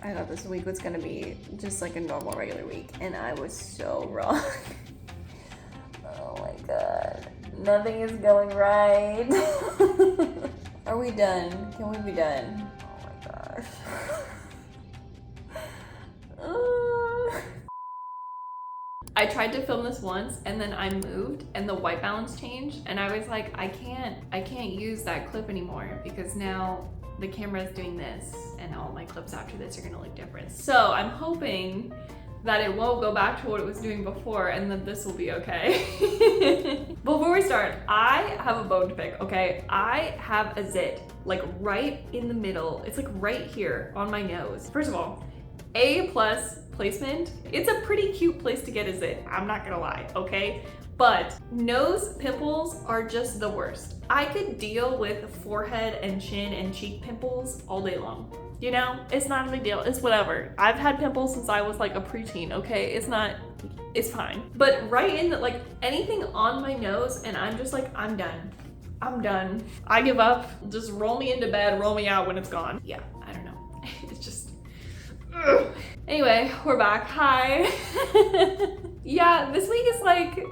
I thought this week was gonna be just like a normal regular week, and I was so wrong. Oh my god. Nothing is going right. Are we done? Can we be done? Oh my gosh. I tried to film this once and then I moved and the white balance changed and I was like, I can't use that clip anymore because now the camera is doing this and all my clips after this are gonna look different. So I'm hoping that it won't go back to what it was doing before and that this will be okay. Before we start, I have a bone to pick, okay? I have a zit, like right in the middle. It's like right here on my nose. First of all, A+ placement. It's a pretty cute place to get a zit, I'm not gonna lie, okay? But nose pimples are just the worst. I could deal with forehead and chin and cheek pimples all day long. You know, it's not a big deal, it's whatever. I've had pimples since I was like a preteen, okay? It's fine. But right in the, like anything on my nose and I'm just like, I'm done. I'm done. I give up. Just roll me into bed, roll me out when it's gone. Yeah, I don't know. It's just, ugh. Anyway, we're back. Hi. Yeah, this week is like,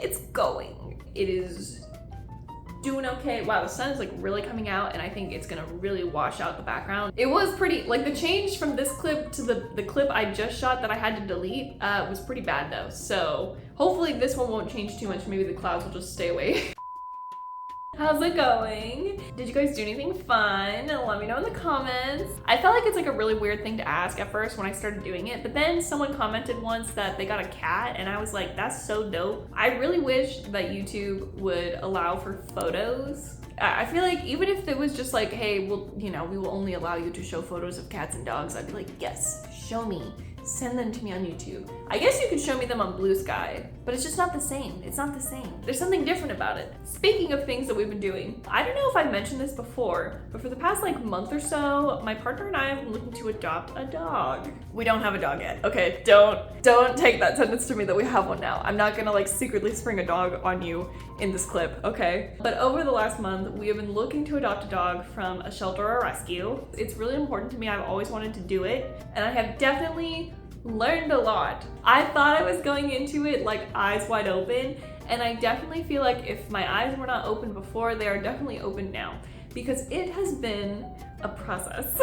it's going. It is doing okay. Wow, the sun is like really coming out and I think it's gonna really wash out the background. It was pretty, like the change from this clip to the clip I just shot that I had to delete was pretty bad though. So hopefully this one won't change too much. Maybe the clouds will just stay away. How's it going? Did you guys do anything fun? Let me know in the comments. I felt like it's like a really weird thing to ask at first when I started doing it, but then someone commented once that they got a cat and I was like, that's so dope. I really wish that YouTube would allow for photos. I feel like even if it was just like, hey, well, you know, we will only allow you to show photos of cats and dogs, I'd be like, yes, show me. Send them to me on YouTube. I guess you could show me them on Blue Sky, but it's just not the same. It's not the same. There's something different about it. Speaking of things that we've been doing, I don't know if I mentioned this before, but for the past like month or so, my partner and I have been looking to adopt a dog. We don't have a dog yet. Okay, don't take that sentence to me that we have one now. I'm not gonna like secretly spring a dog on you in this clip, okay? But over the last month, we have been looking to adopt a dog from a shelter or rescue. It's really important to me. I've always wanted to do it, and I have definitely learned a lot. I thought I was going into it like eyes wide open, and I definitely feel like if my eyes were not open before, they are definitely open now because it has been a process.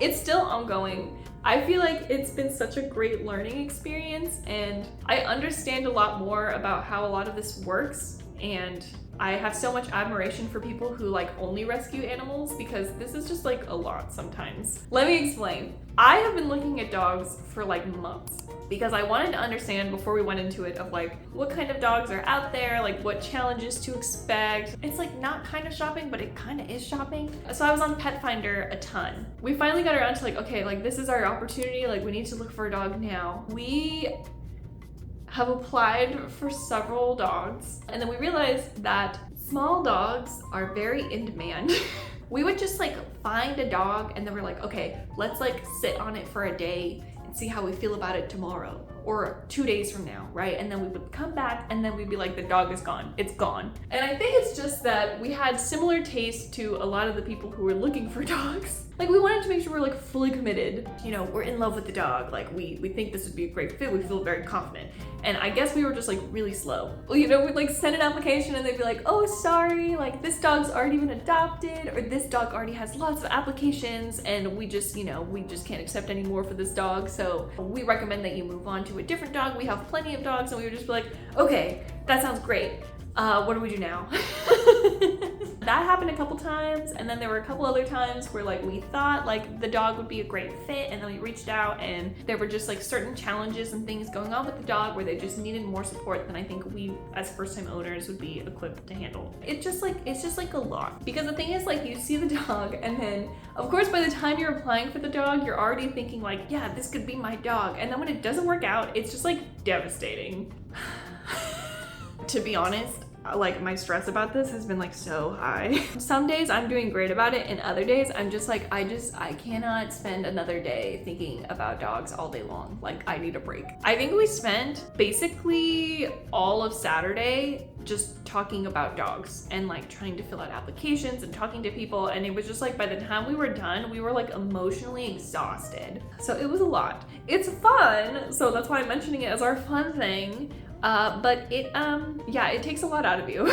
It's still ongoing. I feel like it's been such a great learning experience and I understand a lot more about how a lot of this works, and I have so much admiration for people who like only rescue animals because this is just like a lot sometimes. Let me explain. I have been looking at dogs for like months because I wanted to understand before we went into it of like what kind of dogs are out there, like what challenges to expect. It's like not kind of shopping, but it kind of is shopping. So I was on Pet Finder a ton. We finally got around to like, okay, like this is our opportunity, like we need to look for a dog now. We have applied for several dogs and then we realized that small dogs are very in demand. We would just like find a dog and then we're like, okay, let's like sit on it for a day and see how we feel about it tomorrow or 2 days from now, right? And then we would come back and then we'd be like, the dog is gone, it's gone. And I think it's just that we had similar tastes to a lot of the people who were looking for dogs. Like we wanted to make sure we're like fully committed. You know, we're in love with the dog. Like we think this would be a great fit. We feel very confident. And I guess we were just like really slow. Well, you know, we'd like send an application and they'd be like, oh, sorry, like this dog's already been adopted or this dog already has lots of applications and we just, you know, we just can't accept any more for this dog. So we recommend that you move on to a different dog. We have plenty of dogs. And we would just be like, okay, that sounds great. What do we do now? That happened a couple times, and then there were a couple other times where like we thought like the dog would be a great fit, and then we reached out and there were just like certain challenges and things going on with the dog where they just needed more support than I think we as first-time owners would be equipped to handle. It's just like a lot. Because the thing is like you see the dog and then of course by the time you're applying for the dog, you're already thinking like, yeah, this could be my dog. And then when it doesn't work out, it's just like devastating. To be honest, like my stress about this has been like so high. Some days I'm doing great about it, and other days I'm just like, I cannot spend another day thinking about dogs all day long. Like, I need a break. I think we spent basically all of Saturday just talking about dogs and like trying to fill out applications and talking to people, and it was just like by the time we were done, we were like emotionally exhausted. So it was a lot. It's fun, so that's why I'm mentioning it as our fun thing. But it, yeah, it takes a lot out of you.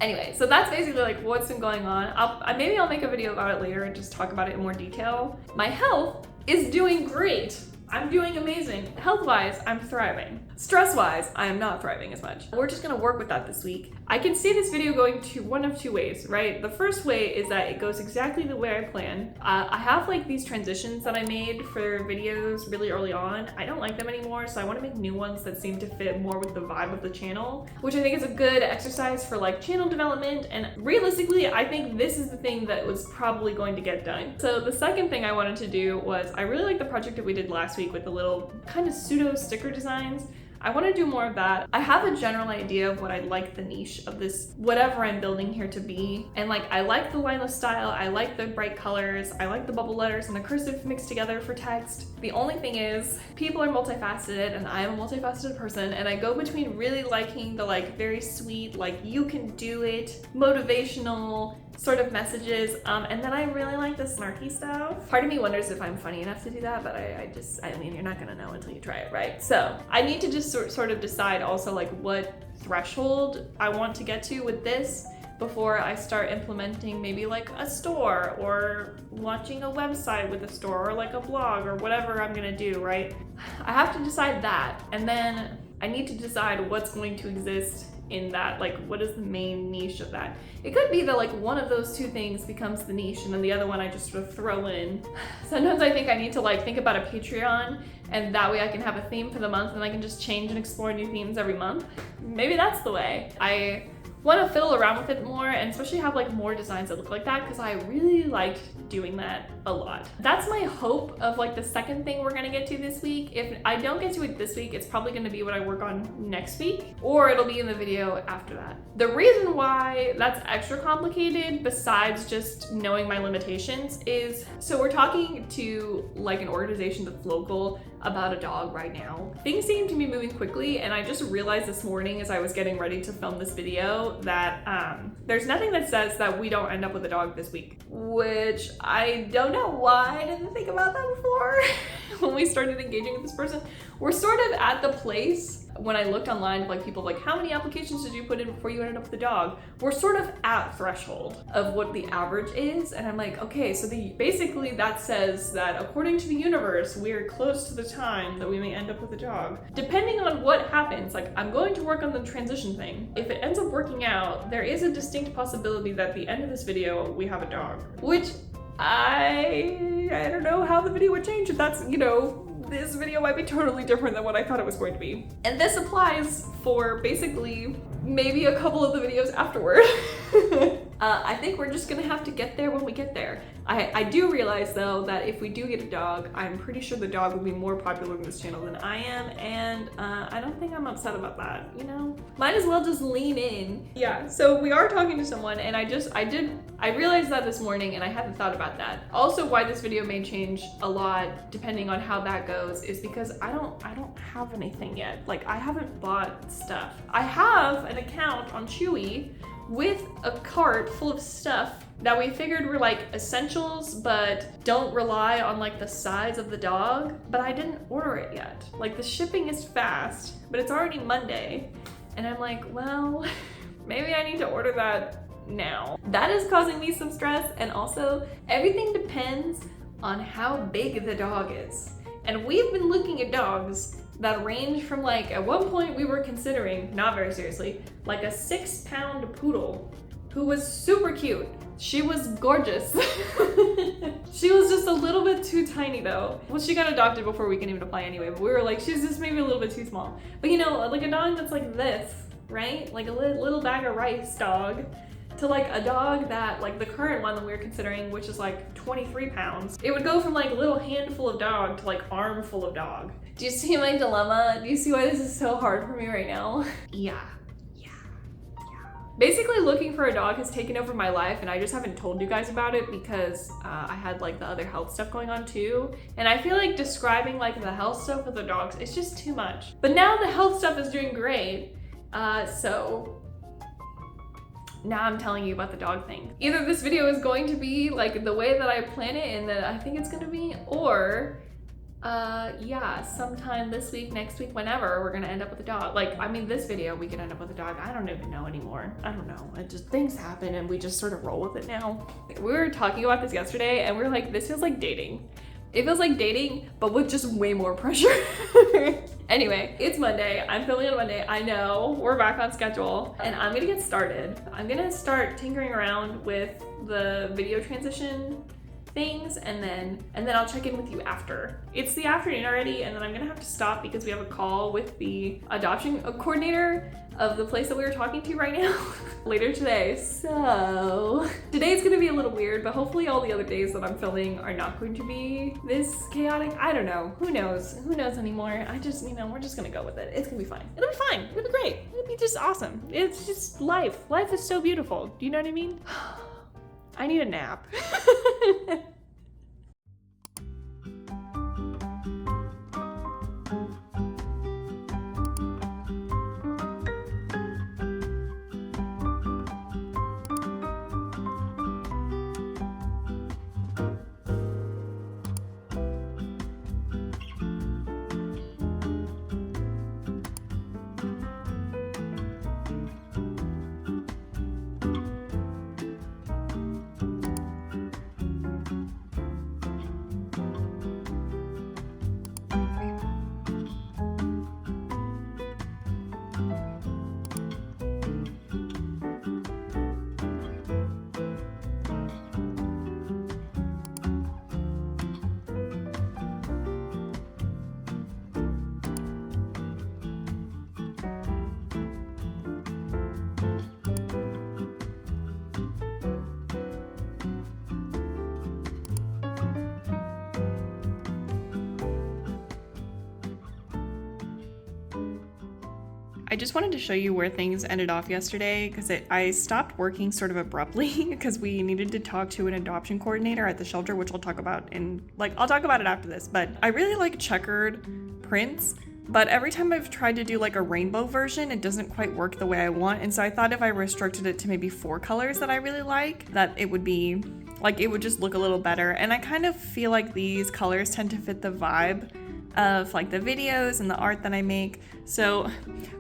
Anyway, so that's basically like what's been going on. Maybe I'll make a video about it later and just talk about it in more detail. My health is doing great. I'm doing amazing. Health-wise, I'm thriving. Stress-wise, I am not thriving as much. We're just gonna work with that this week. I can see this video going to one of two ways, right? The first way is that it goes exactly the way I planned. I have like these transitions that I made for videos really early on. I don't like them anymore, so I wanna make new ones that seem to fit more with the vibe of the channel, which I think is a good exercise for like channel development. And realistically, I think this is the thing that was probably going to get done. So the second thing I wanted to do was, I really like the project that we did last week with the little kind of pseudo sticker designs. I want to do more of that. I have a general idea of what I'd like the niche of this, whatever I'm building here, to be. And like, I like the line of style, I like the bright colors, I like the bubble letters and the cursive mixed together for text. The only thing is, people are multifaceted and I am a multifaceted person, and I go between really liking the like very sweet, like you can do it, motivational sort of messages, and then I really like the snarky stuff. Part of me wonders if I'm funny enough to do that, but I mean, you're not gonna know until you try it, right? So I need to just sort of decide also like what threshold I want to get to with this before I start implementing maybe like a store or launching a website with a store or like a blog or whatever I'm gonna do, right? I have to decide that, and then I need to decide what's going to exist in that, like what is the main niche of that. It could be that like one of those two things becomes the niche and then the other one I just sort of throw in. Sometimes I think I need to like think about a Patreon, and that way I can have a theme for the month and I can just change and explore new themes every month. Maybe that's the way. I want to fiddle around with it more, and especially have like more designs that look like that, because I really liked doing that a lot. That's my hope of like the second thing we're gonna get to this week. If I don't get to it this week, it's probably gonna be what I work on next week, or it'll be in the video after that. The reason why that's extra complicated, besides just knowing my limitations, is so we're talking to like an organization that's local about a dog right now. Things seem to be moving quickly, and I just realized this morning as I was getting ready to film this video that there's nothing that says that we don't end up with a dog this week, which I don't know why I didn't think about that before. When we started engaging with this person, we're sort of at the place, when I looked online, like people like, how many applications did you put in before you ended up with a dog? We're sort of at threshold of what the average is, and I'm like, okay, so basically that says that according to the universe, we're close to the time that we may end up with a dog. Depending on what happens, like I'm going to work on the transition thing. If it ends up working out, there is a distinct possibility that at the end of this video, we have a dog, which I don't know how the video would change if that's, you know, this video might be totally different than what I thought it was going to be. And this applies for basically maybe a couple of the videos afterward. I think we're just gonna have to get there when we get there. I do realize though that if we do get a dog, I'm pretty sure the dog will be more popular on this channel than I am, and I don't think I'm upset about that, you know? Might as well just lean in. Yeah, so we are talking to someone, and I realized that this morning, and I hadn't thought about that. Also, why this video may change a lot depending on how that goes is because I don't have anything yet. Like, I haven't bought stuff. I have an account on Chewy with a cart full of stuff that we figured were like essentials but don't rely on like the size of the dog, but I didn't order it yet. Like, the shipping is fast, but it's already Monday, and I'm like, well, maybe I need to order that now. That is causing me some stress, and also everything depends on how big the dog is. And we've been looking at dogs that range from like, at one point we were considering, not very seriously, like a 6-pound poodle who was super cute. She was gorgeous. She was just a little bit too tiny though. Well, she got adopted before we can even apply anyway, but we were like, she's just maybe a little bit too small. But you know, like a dog that's like this, right? Like a little bag of rice dog, to like a dog that, like the current one that we were considering, which is like 23 pounds. It would go from like a little handful of dog to like armful of dog. Do you see my dilemma? Do you see why this is so hard for me right now? Yeah. Basically, looking for a dog has taken over my life, and I just haven't told you guys about it because I had like the other health stuff going on too. And I feel like describing like the health stuff with the dogs, it's just too much. But now the health stuff is doing great, so now I'm telling you about the dog thing. Either this video is going to be like the way that I plan it and that I think it's gonna be, or yeah, sometime this week, next week, whenever, we're gonna end up with a dog. Like, I mean, this video, we could end up with a dog. I don't even know anymore. I don't know. It just, things happen and we just sort of roll with it now. We were talking about this yesterday and we were like, this feels like dating. It feels like dating, but with just way more pressure. Anyway, it's Monday. I'm filming on Monday. I know, we're back on schedule and I'm gonna get started. I'm gonna start tinkering around with the video transition things and then I'll check in with you after. It's the afternoon already and then I'm gonna have to stop because we have a call with the adoption coordinator of the place that we were talking to right now later today. So today's gonna be a little weird, but hopefully all the other days that I'm filming are not going to be this chaotic. I don't know. Who knows? Who knows anymore? I just, you know, we're just gonna go with it. It's gonna be fine. It'll be fine. It'll be great. It'll be just awesome. It's just life. Life is so beautiful. Do you know what I mean? I need a nap. I just wanted to show you where things ended off yesterday because I stopped working sort of abruptly because we needed to talk to an adoption coordinator at the shelter, which I'll talk about I'll talk about it after this. But I really like checkered prints, but every time I've tried to do like a rainbow version, it doesn't quite work the way I want. And so I thought if I restricted it to maybe 4 colors that I really like, that it would be like, it would just look a little better. And I kind of feel like these colors tend to fit the vibe of like the videos and the art that I make. So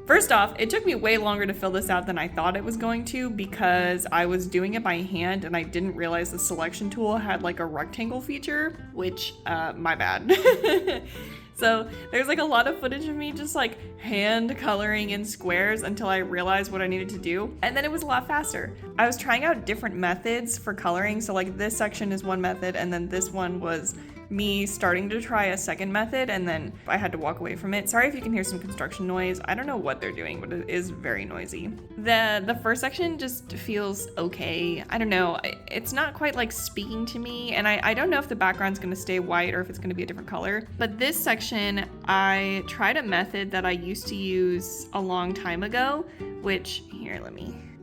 first off, it took me way longer to fill this out than I thought it was going to because I was doing it by hand and I didn't realize the selection tool had like a rectangle feature, which my bad. So there's like a lot of footage of me just like hand coloring in squares until I realized what I needed to do. And then it was a lot faster. I was trying out different methods for coloring. So like this section is one method and then this one was me starting to try a second method and then I had to walk away from it. Sorry if you can hear some construction noise. I don't know what they're doing, but it is very noisy. The first section just feels okay. I don't know. It's not quite like speaking to me and I don't know if the background's gonna stay white or if it's gonna be a different color. But this section, I tried a method that I used to use a long time ago, which here,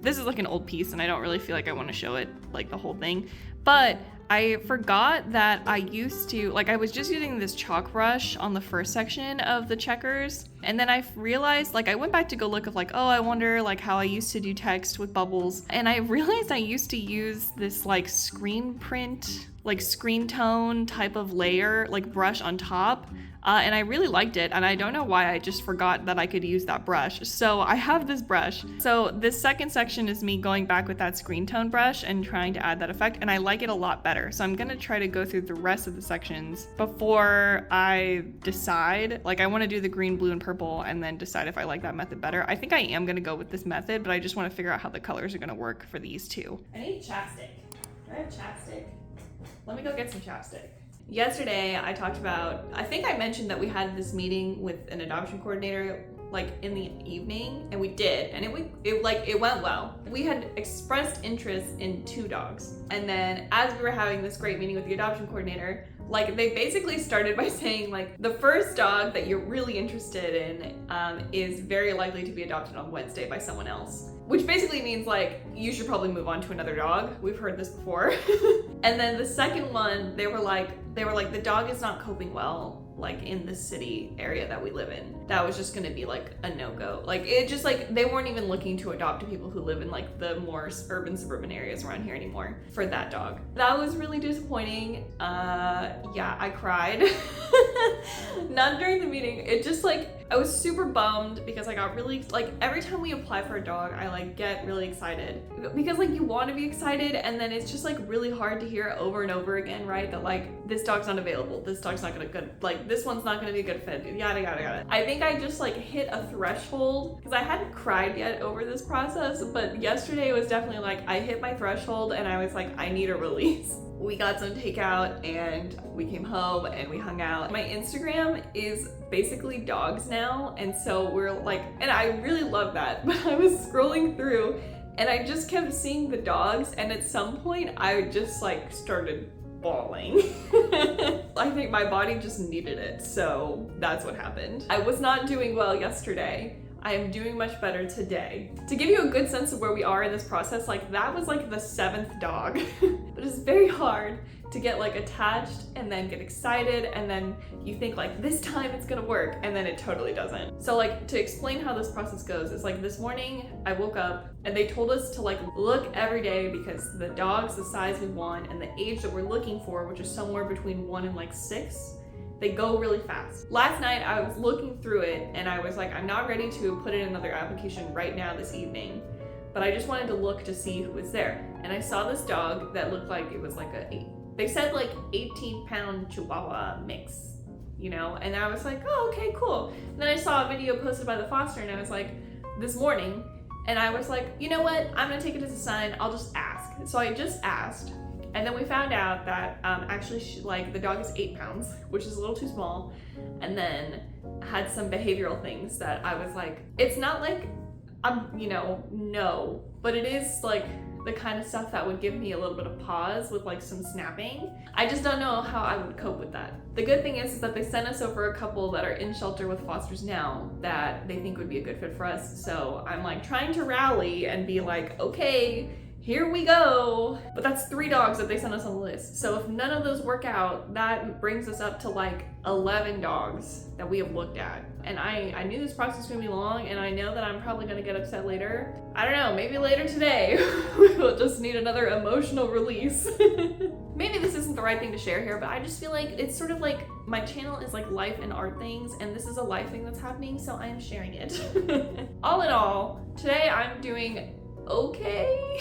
this is like an old piece and I don't really feel like I want to show it like the whole thing, but I forgot that I used to, like I was just using this chalk brush on the first section of the checkers. And then I realized, like I went back to go look at like, oh, I wonder like how I used to do text with bubbles. And I realized I used to use this like screen print, like screen tone type of layer, like brush on top. And I really liked it. And I don't know why I just forgot that I could use that brush. So I have this brush. So this second section is me going back with that screen tone brush and trying to add that effect. And I like it a lot better. So I'm gonna try to go through the rest of the sections before I decide. Like I wanna do the green, blue, and purple and then decide if I like that method better. I think I am gonna go with this method, but I just wanna figure out how the colors are gonna work for these two. I need chapstick. Do I have chapstick? Let me go get some chapstick. Yesterday, I talked about, I think I mentioned that we had this meeting with an adoption coordinator like in the evening, and we did, and it went well. We had expressed interest in 2 dogs. And then as we were having this great meeting with the adoption coordinator, like they basically started by saying like the first dog that you're really interested in is very likely to be adopted on Wednesday by someone else. which basically means like you should probably move on to another dog. We've heard this before. And then the second one, they were like the dog is not coping well like in the city area that we live in. That was just gonna be like a no-go. Like it just like they weren't even looking to adopt people who live in like the more urban suburban areas around here anymore for that dog. That was really disappointing. Yeah, I cried. Not during the meeting. It just like I was super bummed because I got really like every time we apply for a dog I like get really excited because like you want to be excited and then it's just like really hard to hear over and over again, right? That like this dog's not available, this dog's not gonna good, like this one's not gonna be a good fit, yada yada yada. I think I just like hit a threshold because I hadn't cried yet over this process, but yesterday was definitely like I hit my threshold and I was like I need a release. We got some takeout and we came home and we hung out. My Instagram is basically dogs now, and so we're like, and I really love that, but I was scrolling through and I just kept seeing the dogs, and at some point I just like started bawling. I think my body just needed it, so that's what happened. I was not doing well yesterday. I am doing much better today. To give you a good sense of where we are in this process, like that was like the 7th dog. But it's very hard to get like attached and then get excited and then you think like this time it's gonna work and then it totally doesn't. So like to explain how this process goes, it's like this morning I woke up and they told us to like look every day because the dog's the size we want and the age that we're looking for, which is somewhere between 1 and like 6, they go really fast. Last night I was looking through it and I was like, I'm not ready to put in another application right now this evening, but I just wanted to look to see who was there. And I saw this dog that looked like it was like they said like 18-pound Chihuahua mix, you know? And I was like, oh, okay, cool. And then I saw a video posted by the foster and I was like, this morning, and I was like, you know what? I'm gonna take it as a sign, I'll just ask. So I just asked. And then we found out that actually like the dog is 8 pounds, which is a little too small, and then had some behavioral things that I was like, it's not like you know, no, but it is like the kind of stuff that would give me a little bit of pause with like some snapping. I just don't know how I would cope with that. The good thing is that they sent us over a couple that are in shelter with fosters now that they think would be a good fit for us. So I'm like trying to rally and be like, okay, here we go. But that's 3 dogs that they sent us on the list. So if none of those work out, that brings us up to like 11 dogs that we have looked at. And I knew this process was gonna be long, and I know that I'm probably gonna get upset later. I don't know, maybe later today we'll just need another emotional release. Maybe this isn't the right thing to share here, but I just feel like it's sort of like my channel is like life and art things, and this is a life thing that's happening, so I am sharing it. All in all, today I'm doing okay.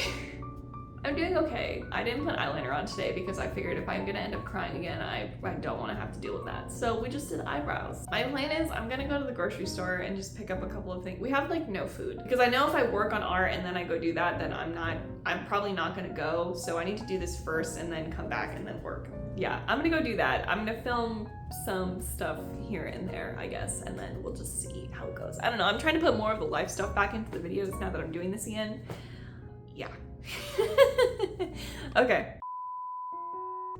I'm doing okay. I didn't put eyeliner on today because I figured if I'm gonna end up crying again, I don't want to have to deal with that. So we just did eyebrows. My plan is I'm gonna go to the grocery store and just pick up a couple of things. We have like no food because I know if I work on art and then I go do that, then I'm probably not gonna go. So I need to do this first and then come back and then work. Yeah, I'm gonna go do that. I'm gonna film some stuff here and there, I guess, and then we'll just see how it goes. I don't know, I'm trying to put more of the life stuff back into the videos now that I'm doing this again. Yeah. Okay.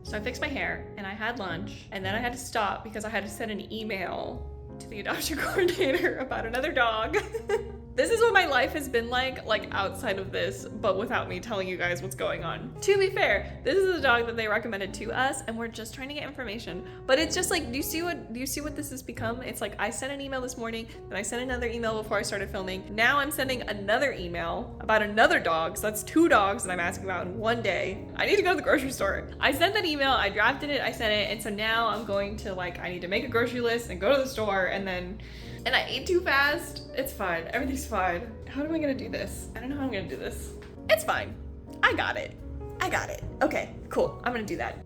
So I fixed my hair and I had lunch and then I had to stop because I had to send an email to the adoption coordinator about another dog. This is what my life has been like outside of this, but without me telling you guys what's going on. To be fair, this is a dog that they recommended to us and we're just trying to get information. But it's just like, do you see what this has become? It's like I sent an email this morning, then I sent another email before I started filming. Now I'm sending another email about another dog. So that's 2 dogs that I'm asking about in one day. I need to go to the grocery store. I sent that email, I drafted it, I sent it, and so now I'm going to I need to make a grocery list and go to the store and I ate too fast. It's fine. Everything's fine. How am I gonna do this? I don't know how I'm gonna do this. It's fine. I got it. Okay, cool. I'm gonna do that.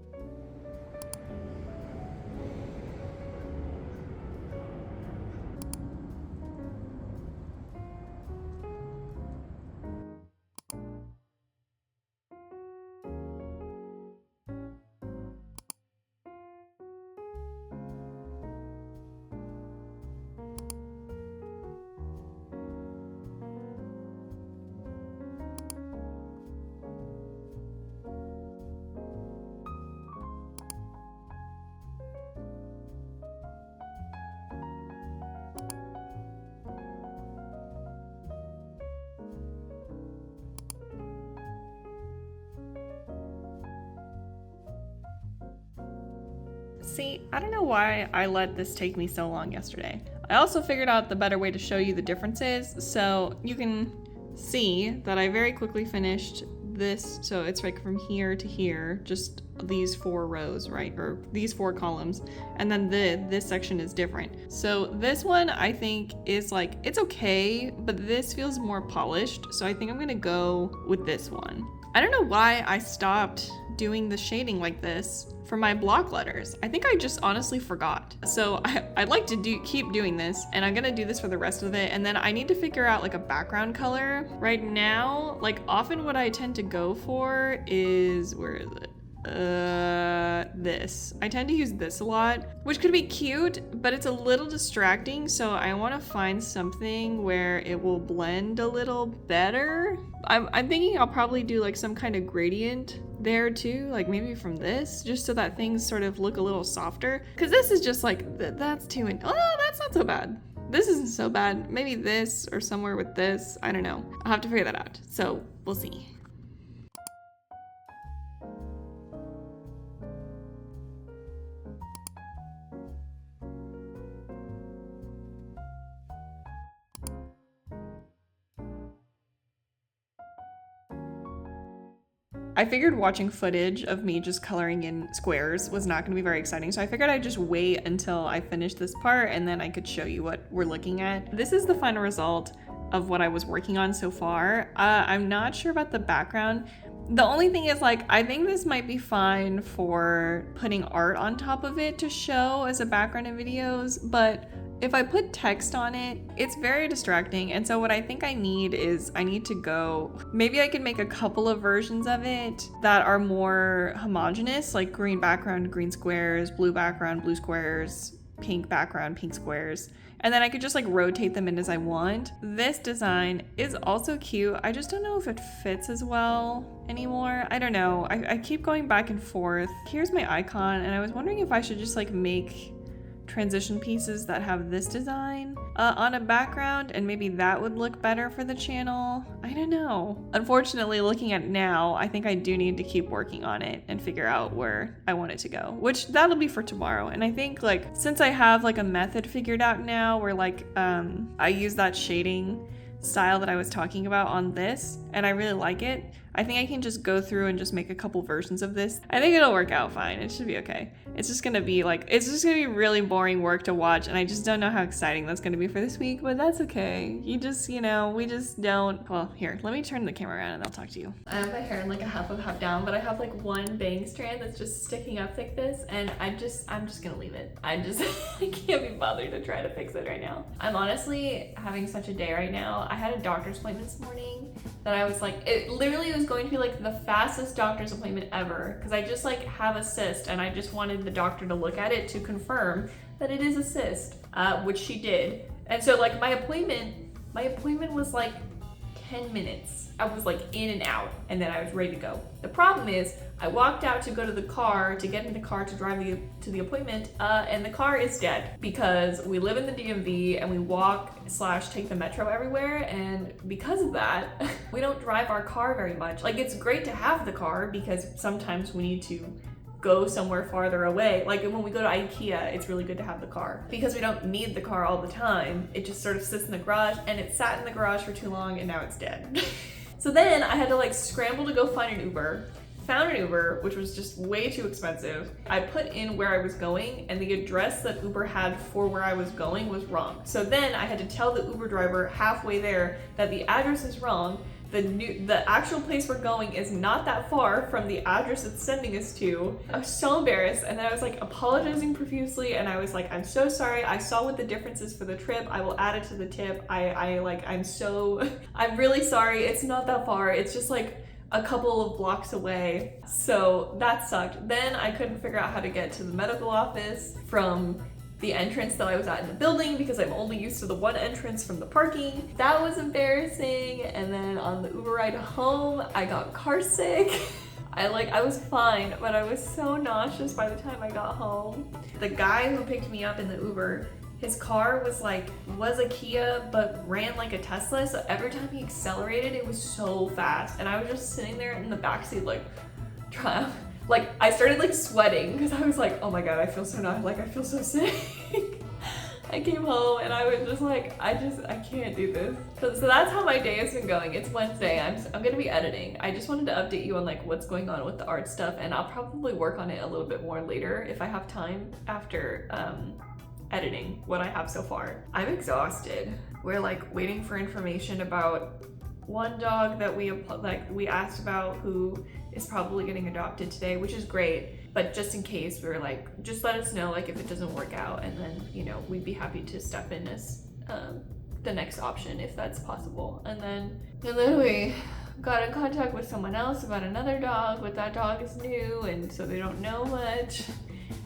See, I don't know why I let this take me so long yesterday. I also figured out the better way to show you the differences, so you can see that I very quickly finished this. So it's like from here to here, just these 4 rows, right? Or these 4 columns. And then this section is different. So this one I think is like, it's okay, but this feels more polished. So I think I'm gonna go with this one. I don't know why I stopped doing the shading like this for my block letters. I think I just honestly forgot. So I'd like to keep doing this, and I'm gonna do this for the rest of it, and then I need to figure out like a background color. Right now, like often what I tend to go for is, where is it? This. I tend to use this a lot, which could be cute, but it's a little distracting, so I want to find something where it will blend a little better. I'm thinking I'll probably do like some kind of gradient there too, like maybe from this, just so that things sort of look a little softer. Because this is just like, that's oh, that's not so bad. This isn't so bad. Maybe this or somewhere with this. I don't know. I'll have to figure that out. So we'll see. I figured watching footage of me just coloring in squares was not gonna be very exciting, so I figured I'd just wait until I finished this part and then I could show you what we're looking at. This is the final result of what I was working on so far. I'm not sure about the background. The only thing is, like, I think this might be fine for putting art on top of it to show as a background in videos, but if I put text on it, it's very distracting. And so what I think I need is maybe I could make a couple of versions of it that are more homogeneous, like green background, green squares, blue background, blue squares, pink background, pink squares. And then I could just like rotate them in as I want. This design is also cute. I just don't know if it fits as well anymore. I don't know. I keep going back and forth. Here's my icon, and I was wondering if I should just like make transition pieces that have this design on a background, and maybe that would look better for the channel. I don't know. Unfortunately, looking at it now, I think I do need to keep working on it and figure out where I want it to go, which that'll be for tomorrow. And I think like, since I have like a method figured out now where like I use that shading style that I was talking about on this, and I really like it, I think I can just go through and just make a couple versions of this. I think it'll work out fine. It should be okay. It's just gonna be really boring work to watch, and I just don't know how exciting that's gonna be for this week, but that's okay. We just don't. Well, here, let me turn the camera around and I'll talk to you. I have my hair in like a half down, but I have like one bang strand that's just sticking up like this, and I'm just gonna leave it. I can't be bothered to try to fix it right now. I'm honestly having such a day right now. I had a doctor's appointment this morning that I was like, it literally was going to be like the fastest doctor's appointment ever, because I just like have a cyst and I just wanted the doctor to look at it to confirm that it is a cyst, which she did. And so like my appointment was like 10 minutes. I was like in and out, and then I was ready to go. The problem is I walked out to go to the car, to get in the car to drive to the appointment, and the car is dead because we live in the DMV and we walk/take the metro everywhere, and because of that, we don't drive our car very much. Like, it's great to have the car because sometimes we need to go somewhere farther away. Like when we go to IKEA, it's really good to have the car because we don't need the car all the time. It just sort of sits in the garage, and it sat in the garage for too long and now it's dead. So then I had to like scramble to go find an Uber. Found an Uber, which was just way too expensive. I put in where I was going, and the address that Uber had for where I was going was wrong. So then I had to tell the Uber driver halfway there that the address is wrong. The actual place we're going is not that far from the address it's sending us to. I was so embarrassed, and then I was like apologizing profusely, and I was like, I'm so sorry. I saw what the difference is for the trip. I will add it to the tip. I'm really sorry. It's not that far. It's just like a couple of blocks away. So that sucked. Then I couldn't figure out how to get to the medical office from the entrance that I was at in the building because I'm only used to the one entrance from the parking. That was embarrassing. And then on the Uber ride home, I got car sick. I was fine, but I was so nauseous by the time I got home. The guy who picked me up in the Uber, his car was a Kia, but ran like a Tesla. So every time he accelerated, it was so fast. And I was just sitting there in the backseat like, Like, I started like sweating because I was like, oh my god, I feel so not like I feel so sick. I came home and I was just like, I can't do this. So that's how my day has been going. It's Wednesday. I'm gonna be editing. I just wanted to update you on like what's going on with the art stuff, and I'll probably work on it a little bit more later if I have time after editing what I have so far. I'm exhausted. We're like waiting for information about one dog that we asked about who is probably getting adopted today, which is great. But just in case, we were like, just let us know like if it doesn't work out, and then, you know, we'd be happy to step in as the next option if that's possible. And then we got in contact with someone else about another dog, but that dog is new and so they don't know much.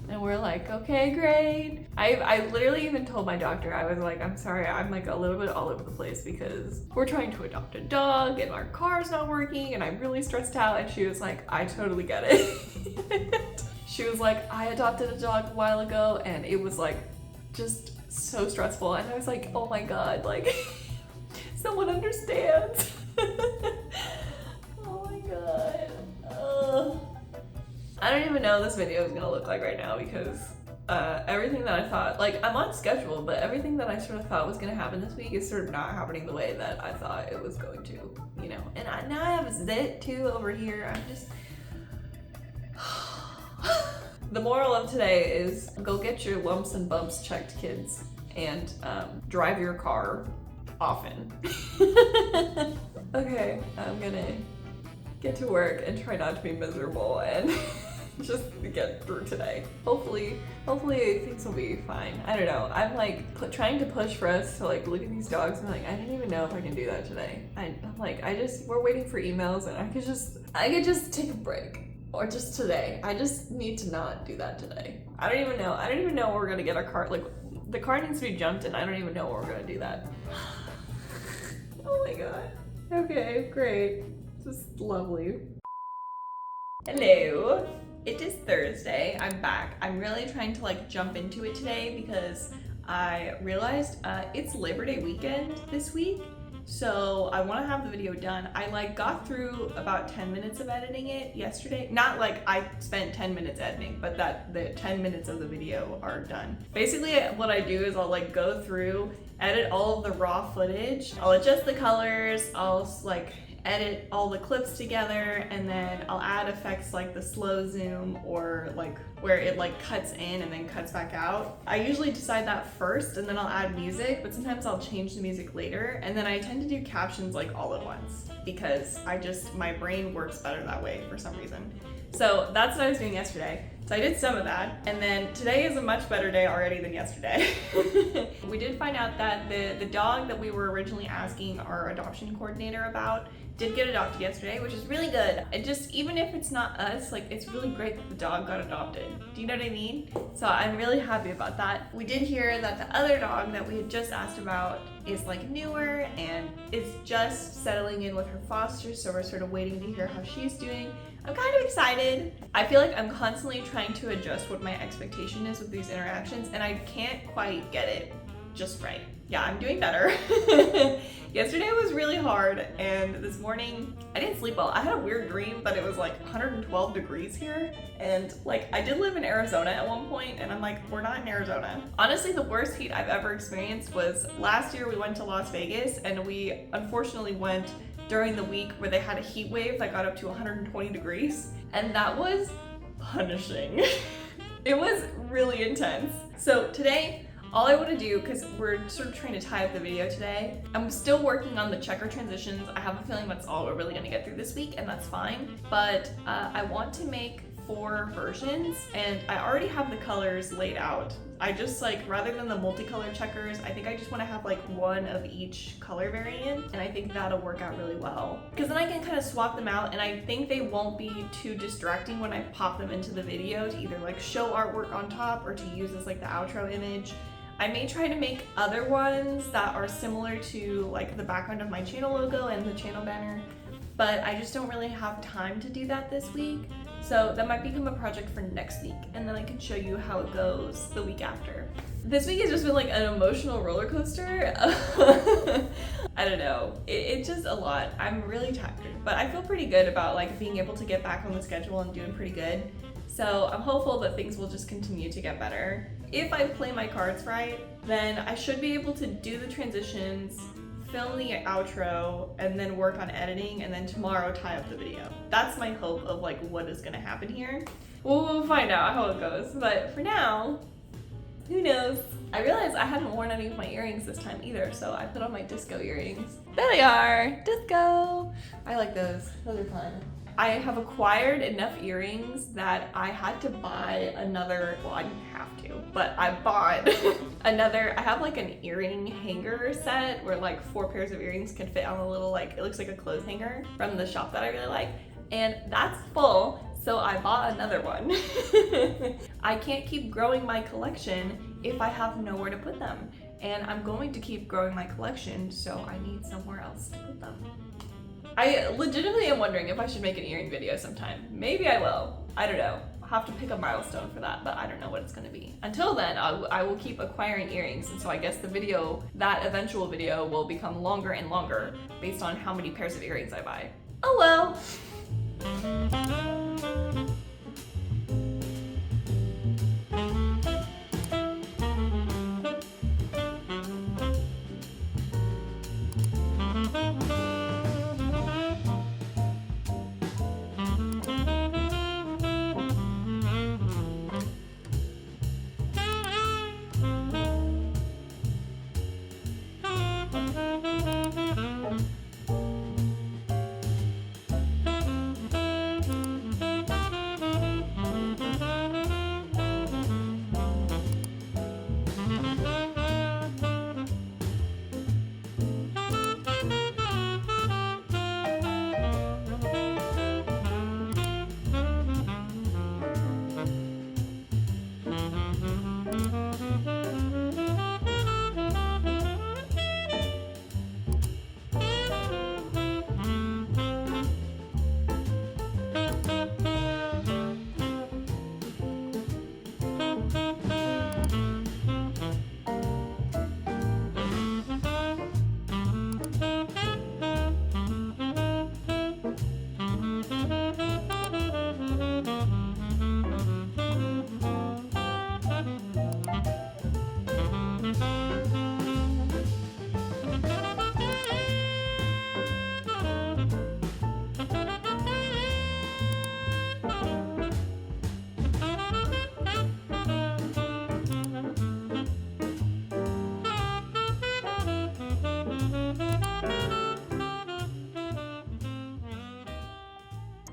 And we're like, okay, great. I literally even told my doctor, I was like, I'm sorry, I'm like a little bit all over the place because we're trying to adopt a dog and our car's not working and I'm really stressed out. And she was like, I totally get it. She was like, I adopted a dog a while ago and it was like just so stressful. And I was like, oh my God, like someone understands. Oh my God. I don't even know what this video is gonna look like right now because everything that I thought, like I'm on schedule, but everything that I sort of thought was gonna happen this week is sort of not happening the way that I thought it was going to, you know? And now I have a zit too over here. I'm just... The moral of today is go get your lumps and bumps checked, kids, and drive your car often. Okay, I'm gonna get to work and try not to be miserable and just get through today. Hopefully things will be fine. I don't know. I'm like trying to push for us to like look at these dogs and like, I don't even know if I can do that today. I'm like, we're waiting for emails and I could just take a break. Or just today. I just need to not do that today. I don't even know where we're gonna get our car. Like the car needs to be jumped and I don't even know where we're gonna do that. Oh my God. Okay, great. Just lovely. Hello. It is Thursday. I'm back. I'm really trying to like jump into it today because I realized it's Labor Day weekend this week. So I want to have the video done. I like got through about 10 minutes of editing it yesterday. Not like I spent 10 minutes editing, but that the 10 minutes of the video are done. Basically what I do is I'll like go through, edit all of the raw footage. I'll adjust the colors. I'll like edit all the clips together, and then I'll add effects like the slow zoom or like where it like cuts in and then cuts back out. I usually decide that first and then I'll add music, but sometimes I'll change the music later, and then I tend to do captions like all at once because my brain works better that way for some reason. So that's what I was doing yesterday. So I did some of that, and then today is a much better day already than yesterday. We did find out that the dog that we were originally asking our adoption coordinator about did get adopted yesterday, which is really good. It just, even if it's not us, like it's really great that the dog got adopted. Do you know what I mean? So I'm really happy about that. We did hear that the other dog that we had just asked about is like newer and is just settling in with her foster, so we're sort of waiting to hear how she's doing. I'm kind of excited. I feel like I'm constantly trying to adjust what my expectation is with these interactions, and I can't quite get it just right. Yeah, I'm doing better. Yesterday was really hard, and this morning I didn't sleep well. I had a weird dream that it was like 112 degrees here, and like I did live in Arizona at one point, and I'm like, we're not in Arizona. Honestly, the worst heat I've ever experienced was last year. We went to Las Vegas, and we unfortunately went during the week where they had a heat wave that got up to 120 degrees, and that was punishing. It was really intense. So today, all I want to do, because we're sort of trying to tie up the video today, I'm still working on the checker transitions. I have a feeling that's all we're really going to get through this week, and that's fine. But I want to make 4 versions, and I already have the colors laid out. I just like, rather than the multicolored checkers, I think I just want to have like one of each color variant, and I think that'll work out really well. Because then I can kind of swap them out, and I think they won't be too distracting when I pop them into the video to either like show artwork on top or to use as like the outro image. I may try to make other ones that are similar to like the background of my channel logo and the channel banner, but I just don't really have time to do that this week. So that might become a project for next week, and then I can show you how it goes the week after. This week has just been like an emotional roller coaster. I don't know, it's just a lot. I'm really tired, but I feel pretty good about like being able to get back on the schedule and doing pretty good. So I'm hopeful that things will just continue to get better. If I play my cards right, then I should be able to do the transitions, film the outro, and then work on editing, and then tomorrow tie up the video. That's my hope of like what is gonna happen here. We'll find out how it goes, but for now, who knows? I realized I hadn't worn any of my earrings this time either, so I put on my disco earrings. There they are, disco. I like those are fun. I have acquired enough earrings that I had to buy another, well, I didn't have to, but I bought another. I have like an earring hanger set where like 4 pairs of earrings can fit on a little, like, it looks like a clothes hanger from the shop that I really like, and that's full, so I bought another one. I can't keep growing my collection if I have nowhere to put them, and I'm going to keep growing my collection, so I need somewhere else to put them. I legitimately am wondering if I should make an earring video sometime. Maybe I will. I don't know. I'll have to pick a milestone for that, but I don't know what it's gonna be. Until then, I will keep acquiring earrings, and so I guess the video, that eventual video, will become longer and longer based on how many pairs of earrings I buy. Oh well.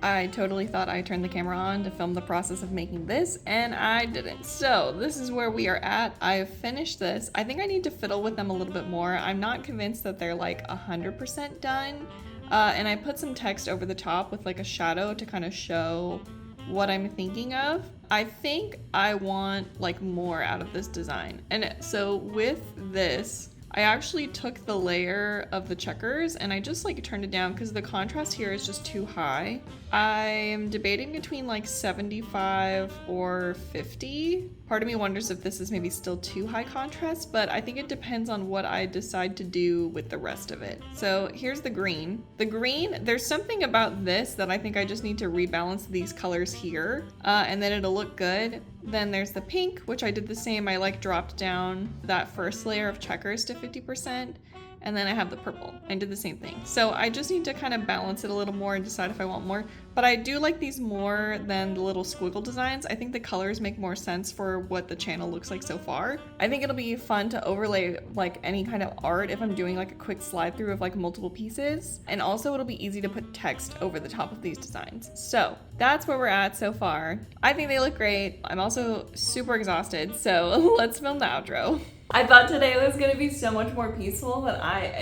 I totally thought I turned the camera on to film the process of making this, and I didn't. So this is where we are at. I've finished this. I think I need to fiddle with them a little bit more. I'm not convinced that they're like 100% done. And I put some text over the top with like a shadow to kind of show what I'm thinking of. I think I want like more out of this design. And so with this, I actually took the layer of the checkers and I just like turned it down because the contrast here is just too high. I'm debating between like 75 or 50. Part of me wonders if this is maybe still too high contrast, but I think it depends on what I decide to do with the rest of it. So here's the green. The green, there's something about this that I think I just need to rebalance these colors here, and then it'll look good. Then there's the pink, which I did the same. I like dropped down that first layer of checkers to 50%. And then I have the purple. I did the same thing. So I just need to kind of balance it a little more and decide if I want more. But I do like these more than the little squiggle designs. I think the colors make more sense for what the channel looks like so far. I think it'll be fun to overlay like any kind of art if I'm doing like a quick slide through of like multiple pieces. And also it'll be easy to put text over the top of these designs. So that's where we're at so far. I think they look great. I'm also super exhausted. So let's film the outro. I thought today was gonna be so much more peaceful, but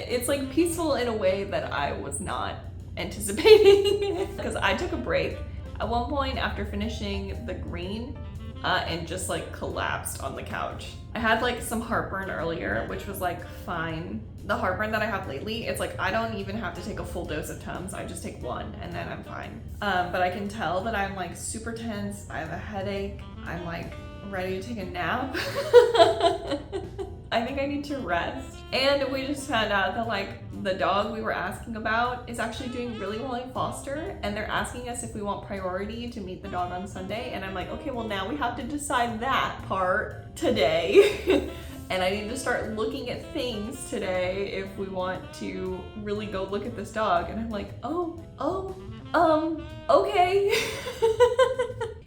it's like peaceful in a way that I was not anticipating because I took a break. At one point after finishing the green, and just like collapsed on the couch. I had like some heartburn earlier, which was like fine. The heartburn that I have lately, it's like I don't even have to take a full dose of Tums. I just take one and then I'm fine. But I can tell that I'm like super tense. I have a headache. I'm like ready to take a nap. I think I need to rest. And we just found out that like the dog we were asking about is actually doing really well in foster, and they're asking us if we want priority to meet the dog on Sunday. And I'm like, okay, well now we have to decide that part today. And I need to start looking at things today if we want to really go look at this dog. And I'm like, okay.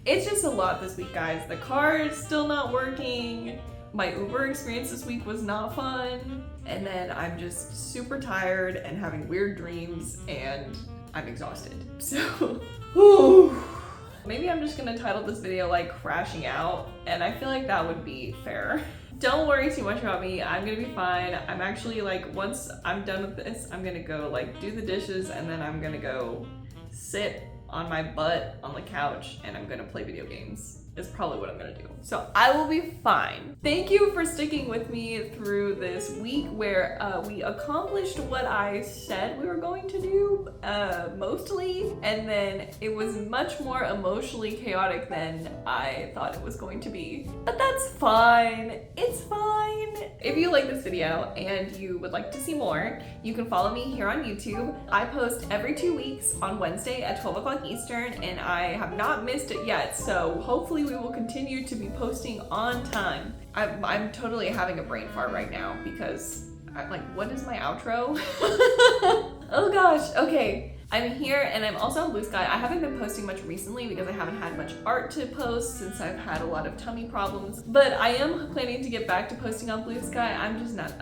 It's just a lot this week, guys. The car is still not working. My Uber experience this week was not fun. And then I'm just super tired and having weird dreams and I'm exhausted. So, maybe I'm just gonna title this video like crashing out, and I feel like that would be fair. Don't worry too much about me. I'm gonna be fine. I'm actually like, once I'm done with this, I'm gonna go like do the dishes and then I'm gonna go sit on my butt on the couch and I'm gonna play video games. Is probably what I'm gonna do. So I will be fine. Thank you for sticking with me through this week where we accomplished what I said we were going to do, mostly, and then it was much more emotionally chaotic than I thought it was going to be. But that's fine. It's fine. If you like this video and you would like to see more, you can follow me here on YouTube. I post every 2 weeks on Wednesday at 12 o'clock Eastern, and I have not missed it yet, so hopefully we will continue to be posting on time. I'm totally having a brain fart right now because I'm like, what is my outro? Oh gosh, okay. I'm here and I'm also on Blue Sky. I haven't been posting much recently because I haven't had much art to post since I've had a lot of tummy problems. But I am planning to get back to posting on Blue Sky. I'm just not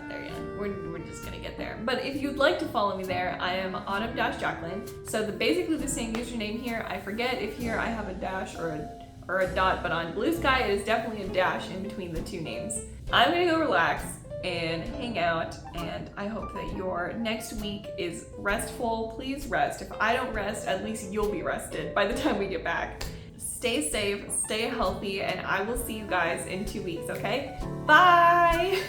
there yet. We're just gonna get there. But if you'd like to follow me there, I am Autumn-Jacqueline. So basically the same username here. I forget if here I have a dash or a dot, but on Blue Sky it is definitely a dash in between the two names. I'm gonna go relax and hang out, and I hope that your next week is restful. Please rest. If I don't rest, at least you'll be rested by the time we get back. Stay safe, stay healthy, and I will see you guys in 2 weeks, okay? Bye!